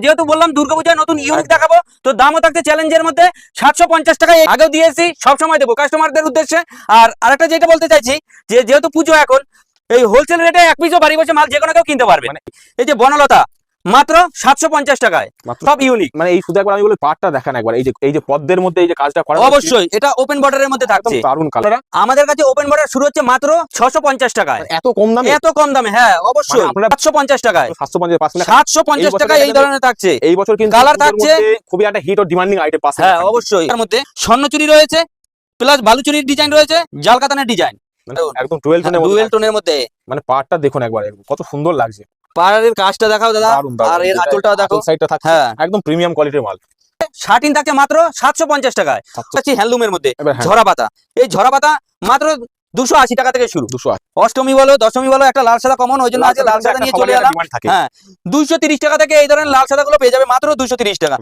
যেহেতু বললাম দুর্গাপূজায় নতুন ইউনিক দেখাবো, তো দামও থাকছে চ্যালেঞ্জের মধ্যে 750 টাকা। আগেও দিয়েছি, সবসময় দেবো কাস্টমারদের উদ্দেশ্যে। আর আরেকটা যেটা বলতে চাইছি, যে যেহেতু পুজো এখন, এই হোলসেল রেটে এক পিসও বাড়ি বসে মাল যে কোনো কেউ কিনতে পারবে। এই যে বনলতা মাত্র 750 টাকায়, সব ইউনিক। মানে এই শুধু একবার আমি বলি পার্টটা দেখান একবার, এই যে পদ্মের মধ্যে এই যে কাজটা করা, অবশ্যই এটা ওপেন বর্ডারের মধ্যে থাকছে। দারুণ কালার। আমাদের কাছে ওপেন বর্ডার শুরু হচ্ছে মাত্র 650 টাকায়। এত কম দামে? এত কম দামে, হ্যাঁ অবশ্যই। 750 টাকায়, 750 টাকায় এই ধরনের থাকছে। এই বছর কিন্তু কালার থাকছে, খুবই একটা হিট ও ডিমান্ডিং আইটেম পাচ্ছে। হ্যাঁ অবশ্যই। এর মধ্যে স্বর্ণচুরি রয়েছে, প্লাস বালুচুরির ডিজাইন রয়েছে, জাল কাতানের ডিজাইন, একদম ডুয়েল টোনের মধ্যে। মানে পার্টটা দেখুন একবার, কত সুন্দর লাগছে। পাড়ের কাজটা দেখাও দাদা, আর এর আঁচলটাও দেখো, সাইডটা থাকছে একদম প্রিমিয়াম কোয়ালিটির মাল। শার্টিন থাকছে মাত্র 750 টাকায়। হ্যান্ডলুমের মধ্যে ঝরা পাতা, এই ঝরা পাতা মাত্র 280 টাকা থেকে শুরু। 280। অষ্টমী বলো দশমী বলো, একটা লাল সাদা কমন, ওই জন্য আজকে লাল সাদা নিয়ে চলে এলাম। হ্যাঁ 230 টাকা থেকে এই ধরনের লাল সাদা গুলো পেয়ে যাবে মাত্র 230 টাকা।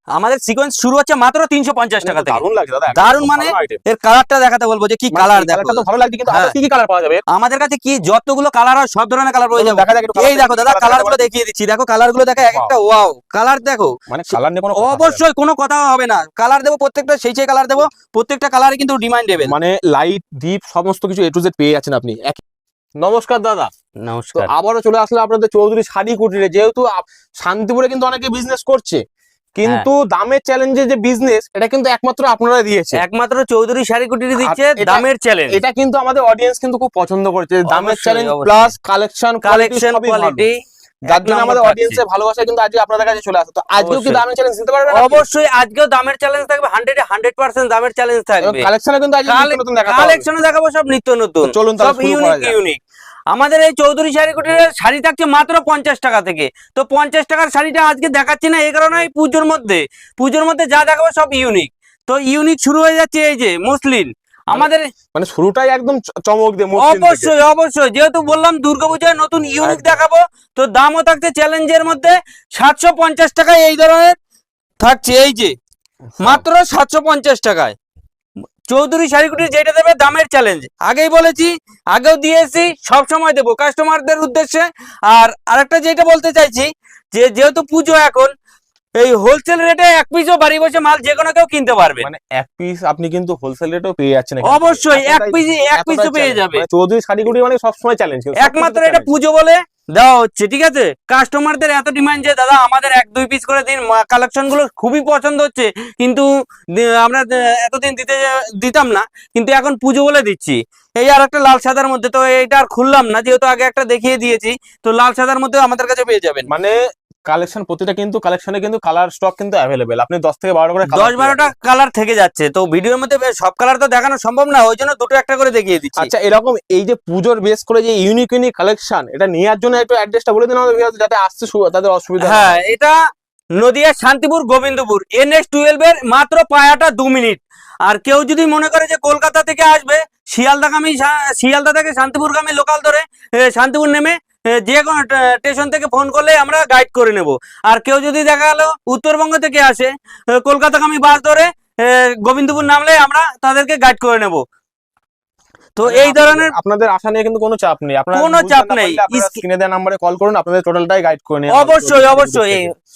আমাদের সিকোয়েন্স শুরু হচ্ছে মাত্র 350 টাকা থেকে। দারুণ লাগছে দাদা, দারুণ। মানে এর কালারটা দেখাতে বলবো যে কি কালার, দেখো তো ভালো লাগছে। কিন্তু কি কি কালার পাওয়া যাবে আমাদের কাছে? কি যতগুলো কালার হয় সব ধরনের কালার পেয়ে যাবে। এই দেখো দাদা, কালার গুলো দেখিয়ে দিচ্ছি, দেখো কালার গুলো দেখো, এক একটা ওয়াও কালার দেখো। মানে কালার নিয়ে কোনো অবশ্যই কোনো কথা হবে না, কালার দেবো প্রত্যেকটা, সেই কালার দেবো, প্রত্যেকটা কালারে কিন্তু ডিমান্ডেবল। মানে লাইট ডিপ সমস্ত কিছু এ টু জেড পেয়ে যাচ্ছেন আপনি। নমস্কার দাদা। নমস্কার। আবারও চলে আসলে আপনাদের চৌধুরী শাড়ি কুটিরে। যেহেতু শান্তিপুরে কিন্তু অনেকে বিজনেস করছে, কিন্তু দামের চ্যালেঞ্জে যে বিজনেস, এটা কিন্তু একমাত্র আপনারা দিয়েছে, একমাত্র চৌধুরী শাড়ি কুটিরে দিচ্ছে দামের চ্যালেঞ্জ। এটা কিন্তু আমাদের অডিয়েন্স কিন্তু খুব পছন্দ করছে, দামের চ্যালেঞ্জ প্লাস কালেকশন কোয়ালিটি, যার জন্য আমাদের অডিয়েন্সের ভালোবাসা কিন্তু আজকে আপনাদের কাছে চলে আসে। তো আজকেও কি দামের চ্যালেঞ্জ দিতে পারবেন? অবশ্যই আজকেও দামের চ্যালেঞ্জ থাকবে, 100% দামের চ্যালেঞ্জ থাকবে। কালেকশনে কিন্তু আজকে নিত্য নতুন দেখাবো, কালেকশনে দেখাবো সব নিত্য নতুন, চলুন সব ইউনিক। আমাদের এই চৌধুরী শাড়ি কুটিরের শাড়ি থাকছে মাত্র 50 টাকা থেকে। তো 50 টাকার শাড়িটা আজকে দেখাচ্ছি না এই কারণে, পুজোর মধ্যে যা দেখাবো সব ইউনিক। তো ইউনিক শুরু হয়ে যাচ্ছে এই যে মসলিন, আমাদের মানে শুরুটাই একদম চমক দিয়ে। অবশ্যই যেহেতু বললাম দুর্গাপূজায় নতুন ইউনিক দেখাবো, তো দামও থাকছে চ্যালেঞ্জের মধ্যে 750 টাকায়। এই ধরনের থাকছে এই যে মাত্র 750 টাকায় চৌধুরী শাড়ি কুটির, যেটা দেবে দামের চ্যালেঞ্জ। আগেই বলেছি, আগেও দিয়েছি, সব সময় দেবো কাস্টমারদের উদ্দেশ্যে। আর আরেকটা যেটা বলতে চাইছি, যে যেহেতু পুজো এখন, এই হোলসেল রেটে এক পিসও বাড়ি বসে মাল যে কোনো কেউ কিনতে পারবে। মানে এক পিস আপনি কিন্তু হোলসেল রেটেও পেয়ে যাচ্ছেন। অবশ্যই এক পিসও পেয়ে যাবে। চৌধুরী শাড়ি কুটির মানে সবসময় চ্যালেঞ্জ, একমাত্র এটা পুজো বলে দেওয়া হচ্ছে, ঠিক আছে? কাস্টমারদের এত ডিমান্ড যে দাদা আমাদের 1-2 পিস করে দিন, কালেকশন গুলো খুবই পছন্দ হচ্ছে, কিন্তু আমরা এতদিন দিতাম না, কিন্তু এখন পুজো বলে দিচ্ছি। এই আর একটা লাল সাদার মধ্যে, তো এইটা আর খুললাম না যেহেতু আগে একটা দেখিয়ে দিয়েছি, তো লাল সাদার মধ্যে আমাদের কাছে পেয়ে যাবেন। মানে কালেকশন প্রতিটা কিন্তু কালেকশনে কিন্তু কালার স্টক কিন্তু অ্যাভেলেবেল। আপনি 10 থেকে 12 করে 10-12টা কালার থেকে যাচ্ছে, তো ভিডিওর মধ্যে সব কালার তো দেখানো সম্ভব না, ওই জন্য দুটো একটা করে দেখিয়ে দিচ্ছি। আচ্ছা, এরকম এই যে পুজোর বেস করে যে ইউনিক কালেকশন, এটা নেওয়ার জন্য একটু অ্যাড্রেসটা বলে দিন আমাদের, যাতে আসতে তাদের অসুবিধা। হ্যাঁ, এটা নদিয়া শান্তিপুর গোবিন্দপুর NH12 এর মাত্র পায়াটা 2 মিনিট। আর কেউ যদি মনে করে যে কলকাতা থেকে আসবে, শিয়ালদা থেকে শান্তিপুরগামী লোকাল ধরে শান্তিপুর নেমে যে কোনো স্টেশন থেকে ফোন করলে আমরা গাইড করে নেব। আর কেউ যদি দেখা গেল উত্তরবঙ্গ থেকে আসে, কলকাতাগামী বাস ধরে গোবিন্দপুর নামলে আমরা তাদেরকে গাইড করে নেব। তো এই ধরনের আপনাদের আশা নিয়ে কিন্তু কোনো চাপ নেই, আপনারা কোনো চাপ নেই। স্ক্রিনে দেওয়া নম্বরে কল করুন, আপনাদের টোটালটাই গাইড করে নিন। অবশ্যই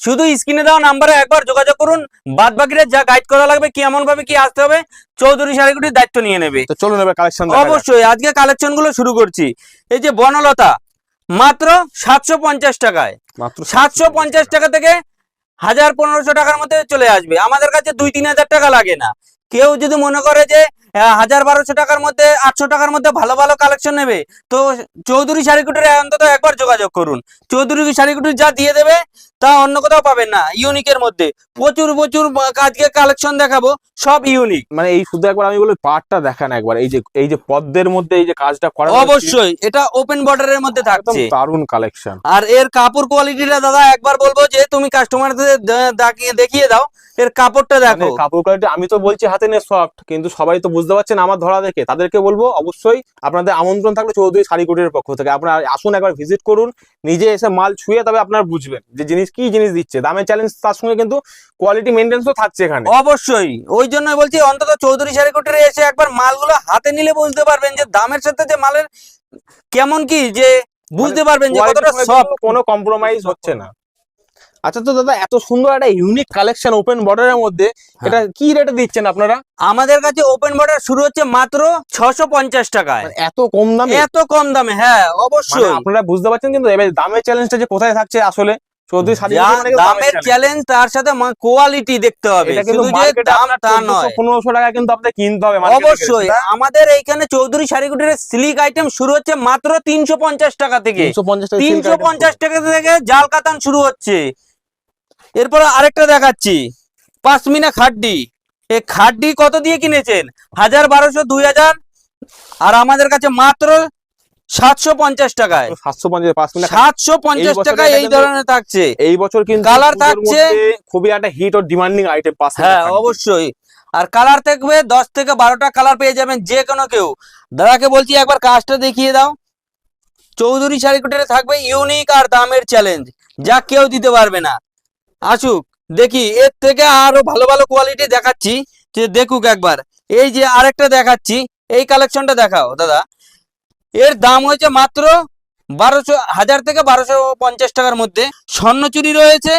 শুধু স্ক্রিনে দেওয়া নাম্বারে একবার যোগাযোগ করুন, বাদ বাকিরা যা গাইড করা লাগবে, কি এমন ভাবে কি আসতে হবে, চৌধুরী শাড়ি কুটির দায়িত্ব নিয়ে নেবে। তো চলুন এবার কালেকশন। অবশ্যই আজকে কালেকশন গুলো শুরু করছি। এই যে বনলতা মাত্র 750 টাকায়, মাত্র 750 টাকা থেকে 1000-1500 টাকার মধ্যে চলে আসবে। আমাদের কাছে 2-3 হাজার টাকা লাগে না। কেউ যদি মনে করে যে 1000-1200 টাকার মধ্যে, 800 টাকার মধ্যে ভালো ভালো কালেকশন নেবে, তো চৌধুরী শাড়ি কুটিরে অন্তত একবার যোগাযোগ করুন। চৌধুরী শাড়ি কুটির যা দিয়ে দেবে তা অন্য কোথাও পাবেন না। ইউনিকের মধ্যে প্রচুর আজকে কালেকশন দেখাবো, সব ইউনিক। মানে এই শুধু একবার আমি বলি পার্টটা দেখান একবার, এই যে পদ্মের মধ্যে এই যে কাজটা করা, অবশ্যই এটা ওপেন বর্ডারের মধ্যে থাকছে, দারুণ কালেকশন। আর এর কাপড় কোয়ালিটিটা দাদা একবার বলবো যে তুমি কাস্টমারদের দেখিয়ে দাও, এর কাপড়টা দেখো। কাপড় কোয়ালিটি আমি তো বলছি হাতে নিয়ে সফট, কিন্তু সবাই তো বুঝতে পারছেন আমার ধরা দেখে। তাদেরকে বলবো অবশ্যই আপনাদের আমন্ত্রণ থাকলে চৌধুরী শাড়ি কুটিরের পক্ষ থেকে, আপনারা আসুন একবার ভিজিট করুন, নিজে এসে মাল ছুঁয়ে তবে আপনারা বুঝবেন যে কি জিনিস দিচ্ছে। দামের চ্যালেঞ্জ, তার সঙ্গে কিন্তু কোয়ালিটি মেইনটেন্সও থাকছে এখানে। অবশ্যই ওই জন্যই বলছি, অন্তত চৌধুরী শাড়ি কুটিরে এসে একবার মালগুলো হাতে নিলে বুঝতে পারবেন যে দামের সাথে যে মালের কেমন কি, যে বুঝতে পারবেন যে কতটা সফট, কোনো কম্প্রোমাইজ হচ্ছে না। আচ্ছা, তো দাদা এত সুন্দর একটা ইউনিক কালেকশন ওপেন বর্ডারের মধ্যে, এটা কি রেটে দিচ্ছেন আপনারা? আমাদের কাছে ওপেন বর্ডার শুরু হচ্ছে মাত্র 650 টাকায়। মানে এত কম দামে? এত কম দামে, হ্যাঁ মানে অবশ্যই। আপনারা বুঝতে পারছেন কিন্তু এবার দামের চ্যালেঞ্জটা যে কোথায় থাকছে আসলে। চৌধুরী শাড়ি যা মানে কিন্তু দামের চ্যালেঞ্জ, তার সাথে কোয়ালিটি দেখতে হবে, এটা কিন্তু শুধু যে মার্কেটে দাম আপনার তা নয়। 1400-1500 টাকা কিন্তু আপনাকে কিনতে হবে market এ গেলে, অবশ্যই সেটা আমাদের এইখানে চৌধুরী শাড়িকুটির সিল্ক আইটেম শুরু হচ্ছে মাত্র 350 টাকা থেকে। 350 টাকা silk item 350 টাকা থেকে জাল কাতান শুরু হচ্ছে। এরপর আরেকটা দেখাচ্ছি, পাশমিনা খাড্ডি। এই খাড্ডি কত দিয়ে কিনেছেন? 1000, 1200, 2000, আর আমাদের কাছে মাত্র 750 টাকায়। 750 5 মিনিট। 750 বছরে টাকায় এটা এই কিন্তু- ধরনের থাকছে। এই বছর কিন্তু কালার পুজোর থাকছে, মধ্যে খুবই একটা হিট ও ডিমান্ডিং আইটেম পাস। হ্যাঁ অবশ্যই। আর কালার থাকবে 10 থেকে 12টা কালার পেয়ে যাবেন যে কোনো কেউ। দাদাকে বলছি একবার কাজটা দেখিয়ে দাও। চৌধুরী শাড়িকুটিরে থাকবে ইউনিক আর দামের চ্যালেঞ্জ, যা কেউ দিতে পারবে না। আসুক দেখি, এর থেকে আরো ভালো ভালো কোয়ালিটি দেখাচ্ছি, যে দেখুক একবার। এই যে আরেকটা দেখাচ্ছি, এই কালেকশনটা দেখাও দাদা। এর দাম হয়েছে মাত্র 1000 থেকে 1250 টাকার মধ্যে। স্বর্ণচুরি রয়েছে,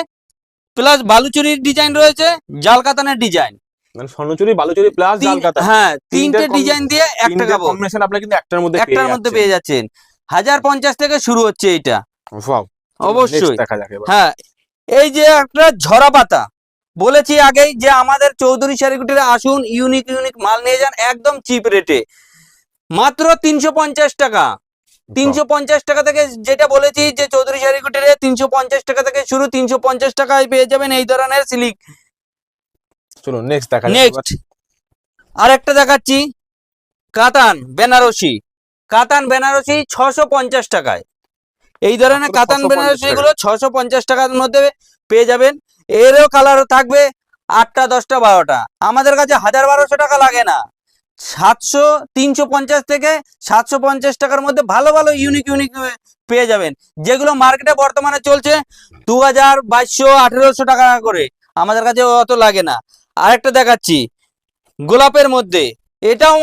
প্লাস বালুচুরির ডিজাইন রয়েছে, জাল কাতানের ডিজাইন। মানে স্বর্ণচুরি, বালুচুরি প্লাস জাল কাতা, হ্যাঁ, তিনটে ডিজাইন দিয়ে একটা কাপড়, কম্বিনেশন আপনারা কিন্তু একটার মধ্যে পেয়ে যাচ্ছেন। 1050 থেকে শুরু হচ্ছে এইটা। ওয়াও, অবশ্যই। দেখা যাক এবার। হ্যাঁ, এই যে একটা ঝরা পাতা, বলেছি আগেই যে আমাদের চৌধুরী শাড়িকুটিরে আসুন, ইউনিক ইউনিক মাল নিয়ে যান একদম চিপ রেটে, মাত্র 350 টাকা। 350 টাকা থেকে, যেটা বলেছি যে চৌধুরী শাড়িকুটিরে 350 টাকা থেকে শুরু, 350 টাকায় পেয়ে যাবেন এই ধরনের সিল্ক। চলো নেক্সট দেখা যাক। নেক্সট আরেকটা দেখাচ্ছি, কাতান বেনারসি। কাতান বেনারসি 650 টাকায়। এই ধরনের মাত্র কাতান 650 বেনারসি টাকা। গুলো 650 টাকার মধ্যে পেয়ে যাবেন। এরও কালার থাকবে 8টা, 10টা, 12টা। আমাদের কাছে 1000, 1200 টাকা লাগে না। 350 থেকে 750 টাকার মধ্যে ভালো ভালো ইউনিক ইউনিক পেয়ে যাবেন, যেগুলো মার্কেটে বর্তমানে চলছে 2000, 2200, 1800 টাকা করে। আমাদের কাছে অত লাগে না। আরেকটা দেখাচ্ছি গোলাপের মধ্যে, এটাও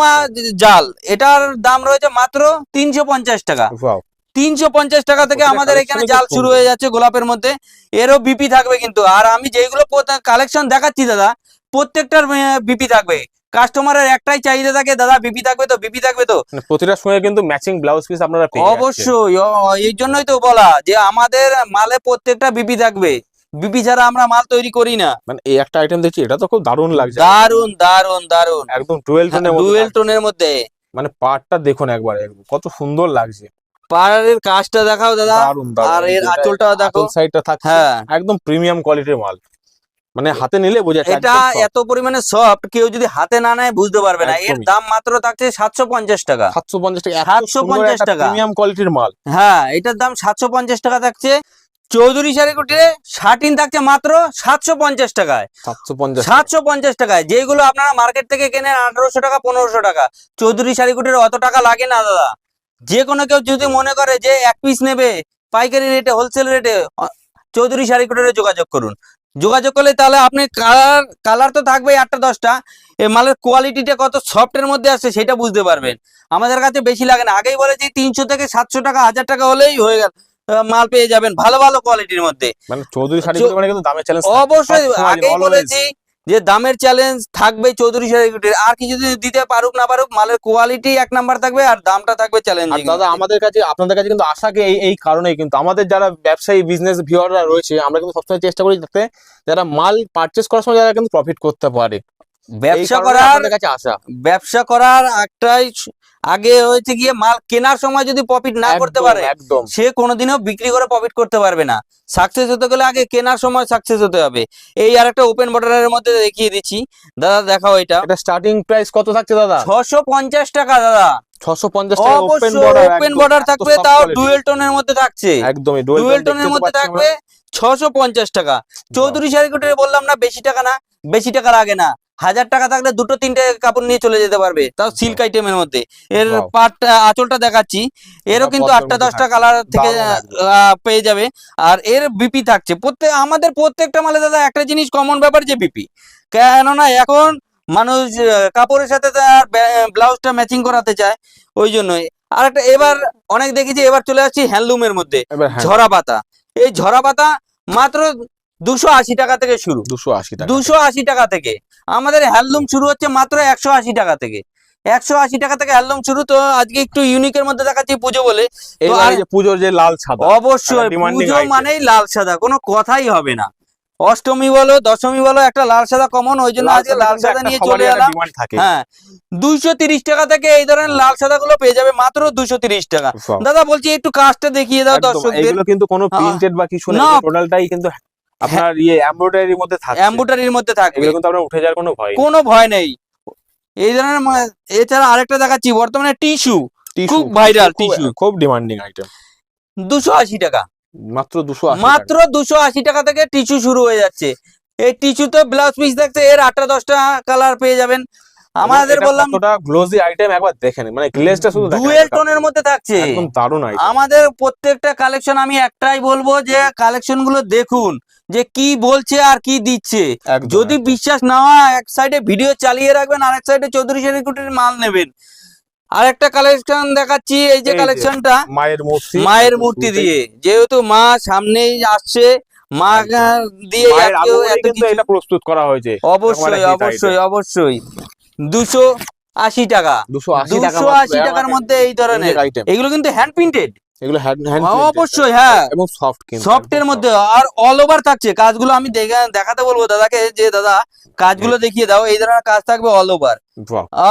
জাল, এটার দাম রয়েছে মাত্র 350 টাকা। ওয়াও, 350 টাকা থেকে প্রতিটা আমাদের এখানে collection-ই জাল খুব শুরু সুন্দর। হয়ে যাচ্ছে গোলাপের মধ্যে। এরও বিপি থাকবে কিন্তু। আর আমি যেগুলো কালেকশন দেখাচ্ছি দাদা, প্রত্যেকটার বিপি থাকবে। কাস্টমারের একটাই চাহিদা থাকে, দাদা বিপি থাকবে তো, বিপি থাকবে তো। মানে প্রতিটার সঙ্গে কিন্তু ম্যাচিং ব্লাউজ পিস আপনারা পেয়ে যাচ্ছেন। অবশ্যই, এই জন্যই তো বলা যে আমাদের মালে প্রত্যেকটা বিপি থাকবে। বিপি ছাড়া আমরা মাল তৈরি করি না। মানে এই একটা আইটেম দেখছি, এটা তো খুব দারুণ লাগছে, দারুন দারুন দারুন, একদম ডুয়েল টোনের মধ্যে ডুয়েল থাকছে। টোনের মধ্যে। মানে পার্টটা দেখুন একবার, কত সুন্দর লাগছে। পাড়ের কাজটা দেখাও দাদা, দারুণ দারুণ। আর এর আঁচলটাও দেখো। সাইডটা থাকছে হ্যাঁ, একদম প্রিমিয়াম কোয়ালিটির মাল, মানে হাতে নিলে বোঝা যাচ্ছে এটা এত পরিমাণে সফট, কেউ যদি হাতে না নেয় বুঝতে পারবে না। এর একদমই। দাম মাত্র থাকছে 750 টাকা। 750 টাকা, 750 টাকা। প্রিমিয়াম কোয়ালিটির মাল। হ্যাঁ, এটার দাম 750 টাকা থাকছে। চৌধুরী শাড়িকুটিরে শার্টিন থাকছে মাত্র 750 টাকায়। 750 750 টাকায়, যেগুলো আপনারা মার্কেট থেকে কেনেন 1800 টাকা, 1500 টাকা। চৌধুরী শাড়িকুটির অত টাকা লাগে না দাদা। যে কোনো কেউ যদি মনে করে যে এক পিস নেবে পাইকারি রেটে, হোলসেল রেটে, চৌধুরী শাড়িকুটিরে যোগাযোগ করুন। যোগাযোগ করলে তাহলে আপনি কালার তো থাকবেই 8টা, 10টা, এই মালের কোয়ালিটিটা কত সফটের মধ্যে আসছে সেটা বুঝতে পারবেন। আমাদের কাছে বেশি লাগে না, আগেই বলেছি 300 থেকে 700 টাকা, 1000 টাকা হলেই হয়ে গেল, মাল পেয়ে যাবেন ভালো ভালো কোয়ালিটির মধ্যে। মানে চৌধুরী শাড়ি মানে কিন্তু দামের চ্যালেঞ্জ অবশ্যই, আগেই বলেছি যে দামের চ্যালেঞ্জ থাকবে চৌধুরী শাড়িকুটির। আর কিছু যদি দিতে পারুক না পারুক, মালের কোয়ালিটি 1 নাম্বার থাকবে আর দামটা থাকবে চ্যালেঞ্জিং। দাদা আমাদের কাছে, আপনাদের কাছে কিন্তু আশাকে এই কারণেই কিন্তু আমাদের যারা ব্যবসায়ী বিজনেস ভিউয়াররা রয়েছে, আমরা কিন্তু সবসময় চেষ্টা করি যাতে যারা মাল পারচেস করার সময় যারা কিন্তু প্রফিট করতে পারে। ব্যবসা করার একটাই আগে হয়েছে গিয়ে, মাল কেনার সময় যদি প্রফিট না করতে পারে, একদম সে কোনোদিনও বিক্রি করে প্রফিট করতে পারবে না। সাকসেস হতে গেলে আগে কেনার সময় সাকসেস হতে হবে। এই আরেকটা ওপেন বর্ডারের মধ্যে দেখিয়ে দিচ্ছি দাদা, দেখাও এটা। এটা স্টার্টিং প্রাইস কত থাকছে দাদা? 650 টাকা দাদা। 650 টাকা ওপেন ওপেন বর্ডার থাকবে, তাও ডুয়েল টোনের মধ্যে থাকছে। একদমই ডুয়েল টোনের মধ্যে থাকবে 650 টাকা। চৌধুরী শাড়িকুটিরে বললাম না বেশি টাকা না, বেশি টাকা লাগে না। 1000 টাকা থাকলে 2-3টে কাপড় নিয়ে চলে যেতে পারবে, তাও সিল্ক আইটেমের মধ্যে। এর পাটটা, আঁচলটা দেখাচ্ছি, এরও কিন্তু 8টা, 10টা কালার থেকে পেয়ে যাবে। আর এর বিপি থাকছে আমাদের প্রত্যেকটা মালে দাদা। একটা জিনিস কমন ব্যাপার যে বিপি, কেননা এখন মানুষ কাপড়ের সাথে তার ব্লাউজটা ম্যাচিং করাতে চায়, ওই জন্যই। আর একটা এবার অনেক দেখেছি, এবার চলে আসছি হ্যান্ডলুমের মধ্যে, ঝরা পাতা। এই ঝরা পাতা মাত্র 280 টাকা থেকে শুরু, 280 টাকা 280 টাকা থেকে। আমাদের হ্যান্ডলুম শুরু হচ্ছে মাত্র 180 টাকা থেকে, 180 টাকা থেকে হ্যান্ডলুম শুরু। তো আজকে একটু ইউনিকের মধ্যে দেখাচ্ছি পুজো বলে। তো এবার আর এই যে পুজোর যে লাল সাদা, অবশ্যই একটা demanding পুজো item। মানেই লাল সাদা, কোনো কথাই হবে না। অষ্টমী বলো দশমী বলো একটা লাল সাদা কমন, ওই জন্য আজকে লাল কিন্তু সাদা একটা নিয়ে সবারই চলে একটা এলাম। demand থাকে। হ্যাঁ, 230 টাকা থেকে এই ধরনের লাল সাদা গুলো পেয়ে যাবে মাত্র 230 টাকা। Wow। দাদা বলছি একটু কাজটা দেখিয়ে দাও একদম, দর্শকদের। এগুলো কিন্তু কোনো প্রিন্টেড বা কিছু না, না। টোটালটাই কিন্তু আপনার এমব্রয়ডারির মধ্যে থাকছে। এমব্রয়ডারির মধ্যে থাকবে, এগুলো কিন্তু আপনার উঠে যাওয়ার কোনো ভয় নেই। কোনো ভয় নেই এই ধরনের। এছাড়া আরেকটা দেখাচ্ছি বর্তমানে টিস্যু, টিস্যু খুব ভাইরাল টিস্যু, খুব ডিমান্ডিং আইটেম। 280 টাকা, মাত্র 280 মাত্র 280 টাকা থেকে টিস্যু শুরু হয়ে যাচ্ছে। এই টিস্যুতে ব্লাউজ পিস দেখতে এর 8-10টা কালার পেয়ে যাবেন। আমাদের বললাম কতটা গ্লোজি আইটেম একবার দেখেন, মানে গ্লেজটা শুধু দেখেন, ডুয়েল টোনের মধ্যে থাকছে একদম দারুণ আইটেম। আমাদের প্রত্যেকটা কালেকশন। আমি একটাই বলবো যে কালেকশন গুলো দেখুন যে কি বলছে আর কি দিচ্ছে। একদম, যদি একদম। বিশ্বাস না হয় এক সাইডে ভিডিও চালিয়ে রাখবেন, আরেক সাইডে চৌধুরী শাড়ি কুটির মাল নেবেন। আরেকটা কালেকশন দেখাচ্ছি, এই যে এই যে কালেকশনটা মায়ের মূর্তি, মায়ের একদম মূর্তি শুরুতেই। দিয়ে, যেহেতু মা সামনেই আসছে, মা দিয়ে মায়ের এত আগমনেই এত কিন্তু কিছু। এটা প্রস্তুত করা হয়েছে। অবশ্যই hit অবশ্যই item। অবশ্যই 280 টাকা, 280 টাকা 280 টাকার মধ্যে এই ধরনের আইটেম। এগুলো কিন্তু হ্যান্ড প্রিন্টেড। এগুলো হ্যান্ড অবশ্যই হ্যাঁ, এবং সফট কিন্তু সফটের মধ্যে আর অল ওভার থাকছে কাজগুলো। আমি দেখাতে বলবো দাদাকে যে দাদা কাজগুলো দেখিয়ে দাও। এই ধরনের কাজ থাকবে অল ওভার,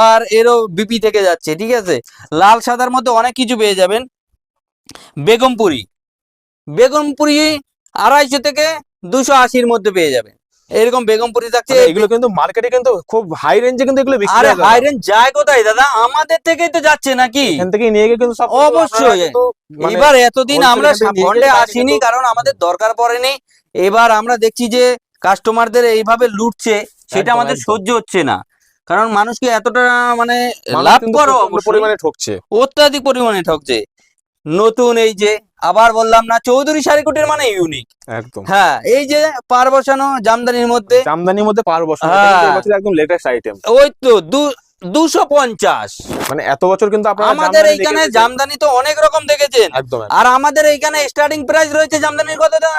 আর এরও বিপি থেকে যাচ্ছে, ঠিক আছে। লাল সাদার মধ্যে অনেক কিছু পেয়ে যাবেন। বেগমপুরি, বেগমপুরি 250 থেকে 280-র মধ্যে পেয়ে যাবেন। এরকম বেগমপুরি থাকছে। এগুলো কিন্তু মার্কেটে কিন্তু খুব হাই রেঞ্জে কিন্তু এগুলো বিক্রি আরে হয়। হাই রেঞ্জ যায় কোথায় দাদা? আমাদের থেকেই তো যাচ্ছে নাকি। এখান থেকে নিয়ে গিয়ে কিন্তু সব অবশ্যই। মানে এবার এতদিন wholesale আমরা এখান থেকে নিয়ে ফন্ডে গিয়ে আসিনি কিন্তু- কারণ আমাদের দরকার পড়েনি। এবার আমরা দেখছি যে কাস্টমারদের এইভাবে লুটছে, সেটা একদম, আমাদের একদম। সহ্য হচ্ছে না। কারণ মানুষকে এতটা মানে মানুষ লাভ কিন্তু করো প্রচন্ড পরিমাণে ঠকছে। অত্যাধিক পরিমাণে ঠকছে। নতুন এই যে আবার বললাম না, চৌধুরী শাড়িকুটির মানে ইউনিক। একদম। হ্যাঁ, এই যে পার বসানো জামদানির মধ্যে, জামদানির মধ্যে পার বসানো, হ্যাঁ। এটা কিন্তু এবছর একদম লেটেস্ট আইটেম। ওই তো 250। মানে এত বছর কিন্তু আপনারা আমাদের জামদানি এইখানে দেখেছেন। জামদানি তো অনেক রকম দেখেছেন, একদম আর আমাদের এইখানে স্টার্টিং প্রাইস রয়েছে জামদানির কতটা?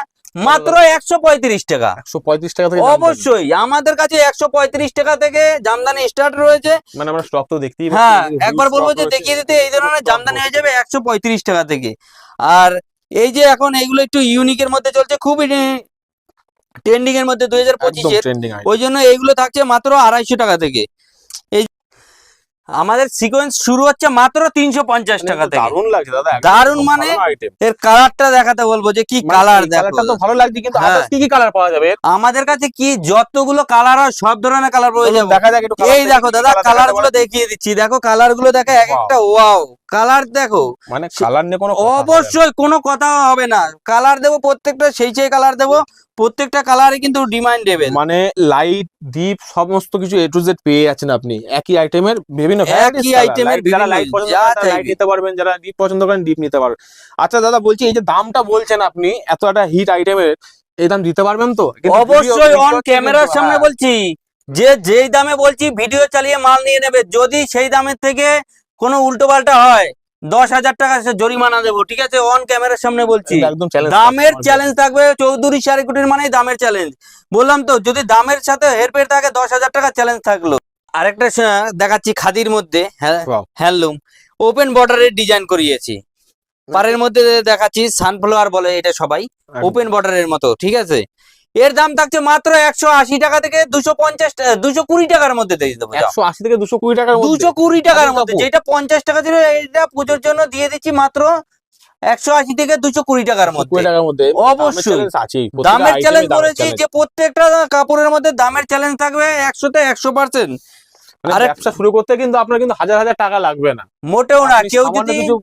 মাত্র 135 টাকা। 135 টাকা থেকে জামদানি। অবশ্যই আমাদের কাছে 135 টাকা থেকে জামদানি স্টার্ট রয়েছে। মানে আমরা স্টক তো দেখতেই হ্যাঁ, পাচ্ছি, একবার huge বলবো stock যে রয়েছে। দেখিয়ে দিতে এই ধরনের stock জামদানি ভর্তি। হয়ে যাবে 135 টাকা থেকে। আর এই যে এখন এইগুলো একটু ইউনিকের মধ্যে চলছে, খুবই ট্রেন্ডিং এর মধ্যে একদম 2025-এর, ট্রেন্ডিং আইটেম। ওই জন্য এইগুলো থাকছে মাত্র 250 টাকা থেকে। এই আমাদের সিকোয়েন্স শুরু হচ্ছে মাত্র 350 টাকা থেকে। দারুণ লাগছে দাদা, একদম দারুণ মানে আইটেম। এর কালারটা দেখাতে বলবো যে কি কালার দেখো। কালারটা তো ভালো লাগছে, কিন্তু হ্যাঁ। আদার্স কি কি কালার পাওয়া যাবে? আমাদের কাছে কি যতগুলো কালার হয় সব ধরনের কালার পেয়ে যাবো। দেখা যাক একটু colour এই দেখি, দেখো কি দাদা colour কালার দেখাতে গুলো পারেন? দেখিয়ে দিচ্ছি, দেখো কালার গুলো দেখো এক Wow। একটা ওয়াও কালার দেখো। মানে কালার নিয়ে কোনো কথা হবে না। অবশ্যই কোনো কথা হবে না, কালার দেবো প্রত্যেকটা সেই কালার দেবো, প্রত্যেকটা কালারই কিন্তু ডিমান্ডেবল। মানে লাইট ডিপ সমস্ত কিছু এ টু জেড পেয়ে যাচ্ছেন আপনি একই আইটেমের বিভিন্ন একই আইটেমের যারা বিভিন্ন লাইট পছন্দ যা করেন তারা লাইট চাইবে। নিতে পারবেন, যারা ডিপ পছন্দ করেন ডিপ নিতে পারবেন। আচ্ছা দাদা বলছি, এই যে দামটা বলছেন আপনি এত একটা হিট আইটেমের, এই দাম দিতে পারবেন তো? কিন্তু অবশ্যই video অন হচ্ছে ক্যামেরার কিন্তু, সামনে হ্যাঁ। বলছি যে যেই দামে বলছি ভিডিও চালিয়ে মাল নিয়ে নেবে। যদি সেই দামের থেকে কোনো উল্টো পাল্টা হয় 10,000 টাকা সে জরিমানা দেবো, ঠিক আছে? অন ক্যামেরার সামনে বলছি, এটা একদম challenge দামের থাকবে। চ্যালেঞ্জ থাকবে। চৌধুরী শাড়িকুটির মানেই দামের চ্যালেঞ্জ। বললাম তো, যদি দামের সাথে হেরফের থাকে 10,000 টাকা চ্যালেঞ্জ থাকলো। আরেকটা দেখাচ্ছি খাদির মধ্যে, Wow। হ্যান্ডলুম ওপেন বর্ডারের ডিজাইন করিয়েছি। পাড়ের মধ্যে দেখাচ্ছি সানফ্লাওয়ার বলে এটা সবাই, একদম। ওপেন বর্ডারের মতো, ঠিক আছে? এর দাম থাকছে মাত্র 180 টাকা থেকে 220 টাকার মধ্যে দিয়ে দেবো। 180 থেকে 220 টাকার মধ্যে। 220 টাকার আরে মধ্যে, বাপু। যেটা 50 টাকা ছিল এটা পুজোর জন্য দিয়ে দিচ্ছি মাত্র 180 থেকে 220 টাকার 20 মধ্যে। টাকার মধ্যে অবশ্যই। দামের challenge আছেই, প্রত্যেকটা দামের item-এ চ্যালেঞ্জ দামের করেছি challenge। যে প্রত্যেকটা কাপড়ের মধ্যে দামের চ্যালেঞ্জ থাকবে 100-তে 100%। মানে আরে ব্যবসা শুরু করতে কিন্তু আপনার কিন্তু হাজার হাজার টাকা লাগবে না, মোটেও না। আপনি কেউ সামান্য যদি কিছু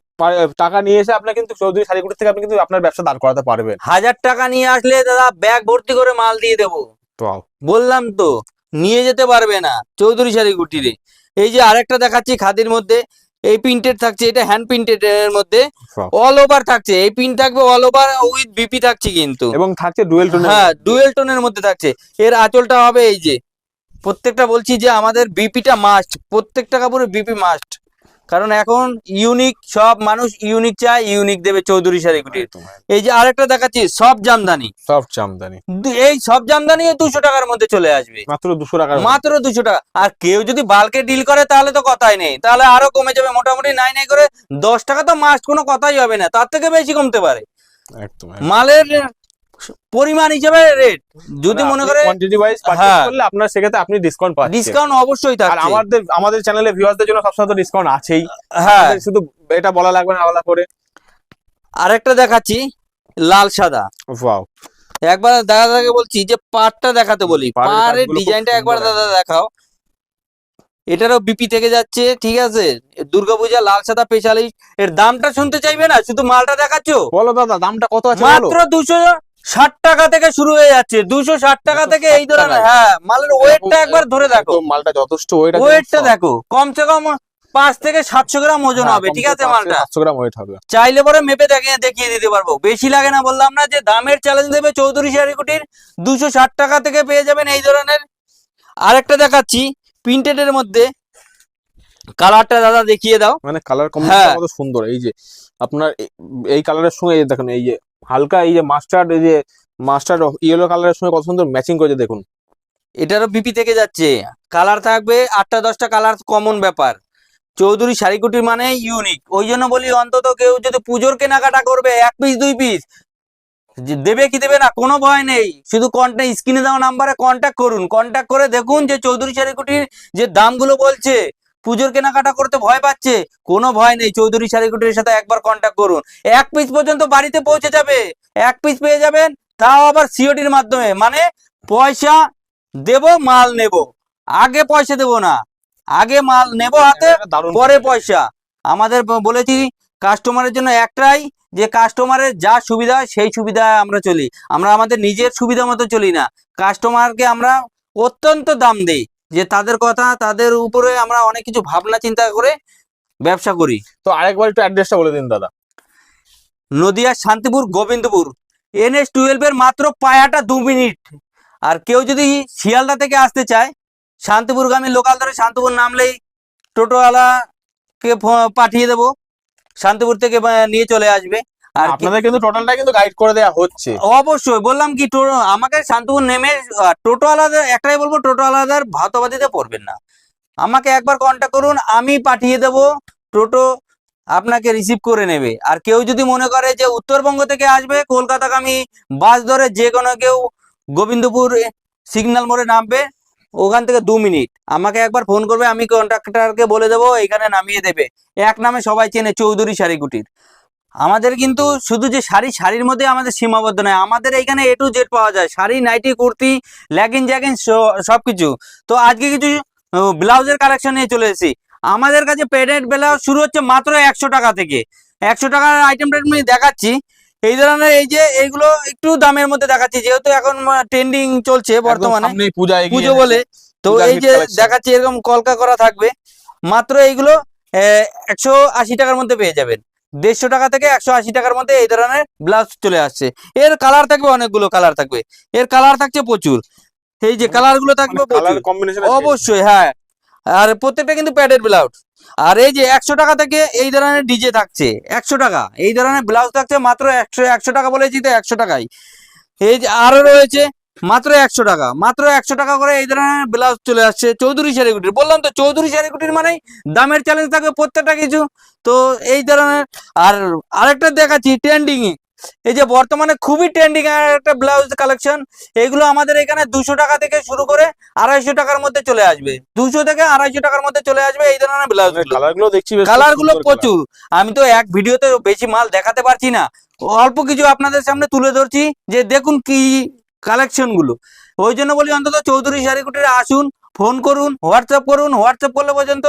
টাকা নিয়ে এসে আপনার কিন্তু চৌধুরী শাড়িকুটি থেকে আপনি কিন্তু আপনার ব্যবসা দাঁড় করাতে পারবেন। 1000 টাকা নিয়ে আসলে দাদা ব্যাগ ভর্তি করে মাল দিয়ে দেবো। বললাম তো, নিয়ে যেতে পারবে না চৌধুরী শাড়িকুটিরে। এই যে আরেকটা দেখাচ্ছি খাদির মধ্যে, এই প্রিন্টেড থাকছে, এটা হ্যান্ড প্রিন্টেড এর মধ্যে অল ওভার থাকছে। এই প্রিন্ট থাকবে অল ওভার উইথ বিপি থাকছে কিন্তু, এবং থাকছে ডুয়েল টোনের। হ্যাঁ ডুয়েল টোনের মধ্যে থাকছে। এর আঁচলটা হবে এই যে, প্রত্যেকটা বলছি যে আমাদের বিপিটা মাস্ট, প্রত্যেকটা কাপড়ে বিপি মাস্ট। কারণ এখন ইউনিক, সব মানুষ ইউনিক চায়, ইউনিক দেবে চৌধুরী শাড়ি কুটির। একদম, একদম। এই যে আরেকটা দেখাচ্ছি সব জামদানি, সফট জামদানি এই সব জামদানি 200 টাকার মধ্যে চলে আসবে, মাত্র 200 টাকার মধ্যে। মাত্র 200 টাকা। আর কেউ যদি বাল্কে ডিল করে তাহলে তো কথাই নেই, তাহলে আরো কমে যাবে, মোটামুটি নাই নাই করে 10 টাকা তো মাস্ট, কোনো কথাই হবে না, তার থেকে বেশি কমতে পারে। একদম মালের পরিমাণ হিসেবে রেট, যদি মনে করে কোয়ান্টিটি ওয়াইজ পারচেজ হ্যাঁ। করলে আপনার সেক্ষেত্রে আপনি ডিসকাউন্ট পাচ্ছেন। ডিসকাউন্ট অবশ্যই আর থাকছে। আমাদের চ্যানেলে ভিউয়ারদের জন্য সবসময় তো ডিসকাউন্ট আছেই। হ্যাঁ, আমাদের শুধু এটা বলা লাগবে না আলাদা করে। আরেকটা দেখাচ্ছি লাল সাদা। ওয়াও, একবার দাদাকে বলছি যে পাড়টা দেখাতে বলি, পাড়ের পাড়ের কাজগুলো খুব ডিজাইনটা একবার সুন্দর দাদা দেখাও। এটারও বিপি থেকে যাচ্ছে, ঠিক আছে, দুর্গাপূজা লাল সাদা স্পেশালিস্ট। এর দামটা শুনতে চাইবে না, শুধু মালটা দেখাচ্ছ। বলো দাদা দামটা কত আছে বলো। মাত্র 260 টাকা থেকে শুরু হয়ে যাচ্ছে, 260 টাকা থেকে এই 260 ধরনের। টাকায়। হ্যাঁ, মালের ওয়েটটা একবার ধরে দেখো, একদম মালটা যথেষ্ট ওয়েট আছে। ওয়েটটা দেখো, কমসে কম 5 থেকে 700 গ্রাম ওজন হবে, ঠিক আছে মালটা। 700 গ্রাম ওয়েট হবে। চাইলে পরে মেপে দেখিয়ে দিতে পারবো, বেশি লাগে না, বললাম না যে দামের চ্যালেঞ্জ দেবে চৌধুরী শাড়ি কুটির। 260 টাকা থেকে পেয়ে যাবেন এই ধরনের। আরেকটা দেখাচ্ছি প্রিন্টেড এর মধ্যে, কালারটা দাদা দেখিয়ে দাও। মানে কালার হ্যাঁ। কম্বিনেশন কত সুন্দর। এই যে আপনার এই কালারের সঙ্গে এই দেখুন, এই যে হালকা এই যে মাস্টার্ড, এই যে মাস্টার্ড ইয়েলো কালারের সঙ্গে কত সুন্দর ম্যাচিং করেছে দেখুন। এটারও বিপি থেকে যাচ্ছে, কালার থাকবে 8টা 10টা কালার, কমন ব্যাপার। চৌধুরী শাড়ি কুটির মানে ইউনিক, ওই জন্য বলি অন্তত কেউ যদি পুজোর কেনাকাটা করবে 1 পিস 2 পিস দেবে কি দেবে না কোনো ভয় নেই, শুধু স্ক্রিনে দেওয়া নাম্বারে কন্ট্যাক্ট করুন, কন্ট্যাক্ট করে দেখুন যে চৌধুরী শাড়ি কুটির যে দামগুলো বলছে, পুজোর কেনাকাটা করতে ভয় পাচ্ছে, কোনো ভয় নেই, চৌধুরী শাড়ি কুটির সাথে একবার কন্ট্যাক্ট করুন। 1 পিস পর্যন্ত বাড়িতে পৌঁছে যাবে, 1 পিস পেয়ে যাবেন, তাও আবার সিওডির মাধ্যমে, মানে পয়সা দেব মাল নেব, আগে পয়সা দেব না, আগে মাল নেব হাতে, দারুণ পরে পয়সা। আমাদের বলেছি কাস্টমারের জন্য একটাই, যে কাস্টমারের যা সুবিধা হয় সেই সুবিধায় আমরা চলি, আমরা আমাদের নিজের সুবিধা মতো চলি না, কাস্টমারকে আমরা অত্যন্ত দাম দেই, যে তাদের কথা, তাদের উপরে আমরা অনেক কিছু ভাবনা চিন্তা করে ব্যবসা করি। তো আরেকবার একটু অ্যাড্রেসটা বলে দিন দাদা। নদিয়া শান্তিপুর গোবিন্দপুর, NH-12 এর মাত্র পায়াটা 2 মিনিট। আর কেউ যদি শিয়ালদা থেকে আসতে চায়, শান্তিপুরগামী লোকাল ধরে শান্তিপুর নামলেই টোটোওয়ালাকে পাঠিয়ে দেবো, শান্তিপুর থেকে নিয়ে চলে আসবে। আর আপনাদের কিন্তু টোটালটা কিন্তু গাইড করে দেওয়া হচ্ছে। অবশ্যই বললাম কি, আমাকে শান্তিপুর নেমে টোটোওয়ালাদের একটাই বলবো, টোটোওয়ালাদের ভাতবাজিতে পড়বেন না, আমাকে একবার কন্ট্যাক্ট করুন, আমি পাঠিয়ে দেব, টোটো আপনাকে রিসিভ করে নেবে। আর কেউ যদি মনে করে যে উত্তরবঙ্গ থেকে আসবে, কলকাতাগামী বাস ধরে যে কোনো কেউ গোবিন্দপুর সিগন্যাল মোড়ে নামবে, ওখান থেকে 2 মিনিট আমাকে একবার ফোন করবে, আমি কন্ট্রাক্টরকে বলে দেবো এখানে নামিয়ে দেবে। এক নামে সবাই চেনে, চৌধুরী শাড়ি কুটির। আমাদের কিন্তু শুধু যে শাড়ির মধ্যে আমাদের সীমাবদ্ধ নয়, আমাদের এইখানে A to Z পাওয়া যায়, শাড়ি, নাইটি, কুর্তি, লেগিন জ্যাগিন সবকিছু। তো আজকে কিছু ব্লাউজের কালেকশন নিয়ে চলে এসেছি। আমাদের কাছে প্যাডেড ব্লাউজ শুরু হচ্ছে মাত্র 100 টাকা থেকে। 100 টাকার আইটেমটা আমি দেখাচ্ছি। এই ধরনের, এই যে এইগুলো একটু দামের মধ্যে দেখাচ্ছি, যেহেতু এখন ট্রেন্ডিং চলছে বর্তমানে, সামনেই পূজা এগিয়ে পুজো বলে। তো পূজার এই hit যে collection। দেখাচ্ছি, এরকম কলকা করা থাকবে, মাত্র এইগুলো 180 টাকার মধ্যে পেয়ে যাবেন। 150 টাকা থেকে 180 টাকার মধ্যে এই ধরনের ব্লাউজ চলে আসছে। এর কালার থাকবে, অনেকগুলো কালার থাকবে, এর কালার থাকছে প্রচুর, এই যে কালার গুলো থাকবে প্রচুর, কালার কম্বিনেশন অবশ্যই। হ্যাঁ, আর প্রত্যেকটা কিন্তু প্যাডেড ব্লাউজ। আর এই যে 100 টাকা থেকে এই ধরনের ডিজে থাকছে, 100 টাকা এই ধরনের ব্লাউজ থাকছে মাত্র 100 টাকা বলেছি তো 100 টাকাই। এই যে আরো রয়েছে মাত্র 100 টাকা, মাত্র 100 টাকা করে এই ধরনের ব্লাউজ চলে আসছে চৌধুরী শাড়ি কুটির। বললাম তো চৌধুরী শাড়ি কুটির মানে দামের চ্যালেঞ্জ থাকবে প্রত্যেকটা কিছু। তো এই ধরনের, আর আরেকটা দেখাচ্ছি ট্রেন্ডিং, এই যে বর্তমানে খুবই ট্রেন্ডিং একটা ব্লাউজ কালেকশন, এইগুলো আমাদের এখানে 200 টাকা থেকে শুরু করে 250 টাকার মধ্যে চলে আসবে, 200 থেকে 250 টাকার মধ্যে চলে আসবে এই ধরনের ব্লাউজ। কালার গুলো দেখছি, কালার গুলো প্রচুর, আমি তো এক ভিডিওতে বেশি মাল দেখাতে পারছি না, অল্প কিছু আপনাদের সামনে তুলে ধরছি, যে দেখুন কি কালেকশন গুলো। ওই জন্য বলি অন্তত চৌধুরী শাড়ি কুটিরে আসুন, ফোন করুন, হোয়াটসঅ্যাপ করুন, হোয়াটসঅ্যাপ করলে পর্যন্ত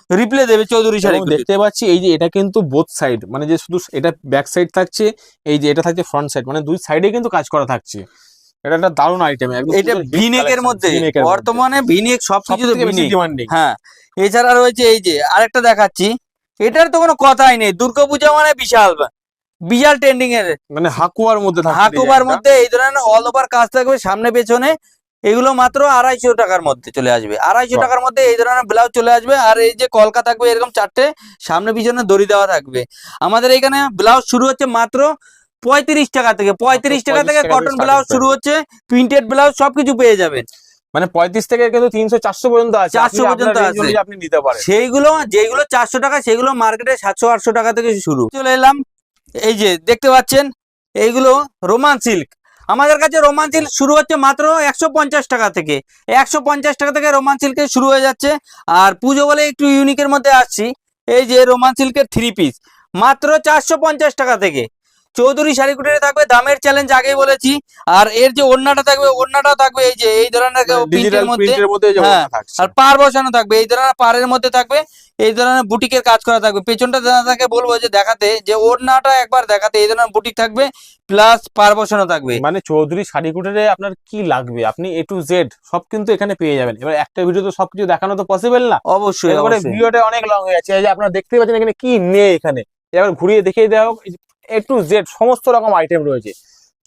রিপ্লাই দেবে চৌধুরী শাড়ি কুটির। দেখতে পাচ্ছি এই যে এটা কিন্তু বোথ সাইড, মানে যে শুধু এটা ব্যাক সাইড থাকছে, এই যে এটা থাকছে ফ্রন্ট সাইড, মানে দুই সাইডে কিন্তু কাজ করা থাকছে। এটা একটা দারুণ আইটেম, একদম এটা ভিনেকের মধ্যে, বর্তমানে ভিনেক সবকিছু ডিমান্ডিং। হ্যাঁ, এছাড়া রয়েছে এই যে আরেকটা দেখাচ্ছি, এটার তো কোনো কথাই নেই, দুর্গাপূজা মানে বিশাল বিশাল ট্রেন্ডিং এর, মানে হাকুয়ার মধ্যে থাকছে, হাকুবার মধ্যে এই ধরনের অল ওভার কাজ থাকবে, সামনে পেছনে এগুলো মাত্র 250 টাকার মধ্যে চলে আসবে। 250 বাহ। টাকার মধ্যে এই ধরনের ব্লাউজ চলে আসবে। আর এই যে কলকা থাকবে এরকম 4টে, সামনে পিছনে দড়ি দেওয়া থাকবে। আমাদের এখানে ব্লাউজ শুরু হচ্ছে মাত্র 35 টাকা থেকে। 35 টাকা থেকে 35 টাকা কটন থেকে ব্লাউজ starting শুরু হচ্ছে, প্রিন্টেড ব্লাউজ সবকিছু পেয়ে যাবেন। মানে 35 থেকে কিন্তু 300-400 পর্যন্ত আছে, 400 আপনার পর্যন্ত range আছে। অনুযায়ী আপনি নিতে পারেন। সেইগুলো যেগুলো 400 টাকা সেগুলো মার্কেটে 700-800 টাকা থেকে শুরু। চলে এলাম, এই যে দেখতে পাচ্ছেন এইগুলো রোমান সিল্ক। আমাদের কাছে রোমান সিল্ক শুরু হচ্ছে মাত্র 150 টাকা থেকে। 150 টাকা থেকে রোমান সিল্কের শুরু হয়ে যাচ্ছে। আর পুজো বলে একটু ইউনিকের মধ্যে আসছি, এই যে রোমান সিল্কের 3 পিস মাত্র 450 টাকা থেকে। চৌধুরী শাড়ি কুটিরে থাকবে দামের চ্যালেঞ্জ, আগেই বলেছি। আর এর যে ওড়নাটা থাকবে, ওড়নাটাও থাকবে এই যে এই ধরনের প্রিন্টের ডিজিটাল মধ্যে। প্রিন্টের মধ্যে যে হ্যাঁ, ওড়না থাকছে। আর পার বসানো থাকবে, এই ধরনের পাড়ের মধ্যে থাকবে, এই ধরনের বুটিকের কাজ করা থাকবে। পেছনটা দাদাকে বলবো যে দেখাতে, যে ওড়নাটা একবার দেখাতে, এই ধরনের বুটিক থাকবে প্লাস পার বসানো থাকবে। মানে চৌধুরী শাড়ি কুটিরে আপনার কি লাগবে আপনি A to Z সব কিন্তু এখানে পেয়ে যাবেন। এবার একটা ভিডিও তো সবকিছু দেখানো তো পসিবল না, অবশ্যই এবারে অবশ্যই। ভিডিওটা অনেক লং হয়ে যাচ্ছে। এই যে আপনারা দেখতে পাচ্ছেন এখানে কি নেই, এখানে এবার ঘুরিয়ে দেখিয়ে দেওয়া হোক। A to Z সমস্ত রকম আইটেম রয়েছে,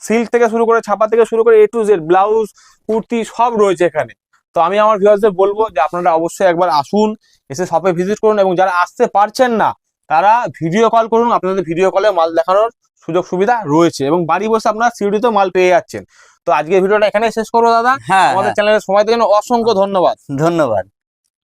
সিল্ক থেকে শুরু করে, ছাপা থেকে শুরু করে A to Z blouse, kurti সব রয়েছে এখানে। তো আমি আমার ভিউয়ার্সদের বলবো যে আপনারা অবশ্যই একবার আসুন, এসে শপে ভিজিট করুন, এবং যারা আসতে পারছেন না তারা ভিডিও কল করুন। আপনাদের ভিডিও কলে মাল দেখানোর সুযোগ সুবিধা রয়েছে, এবং বাড়ি বসে আপনারা সিওডিতে মাল পেয়ে যাচ্ছেন। তো আজকের ভিডিওটা এখানে শেষ করবো দাদা। হ্যাঁ, আমাদের চ্যানেলের সময় দেওয়ার জন্য অসংখ্য ধন্যবাদ। ধন্যবাদ।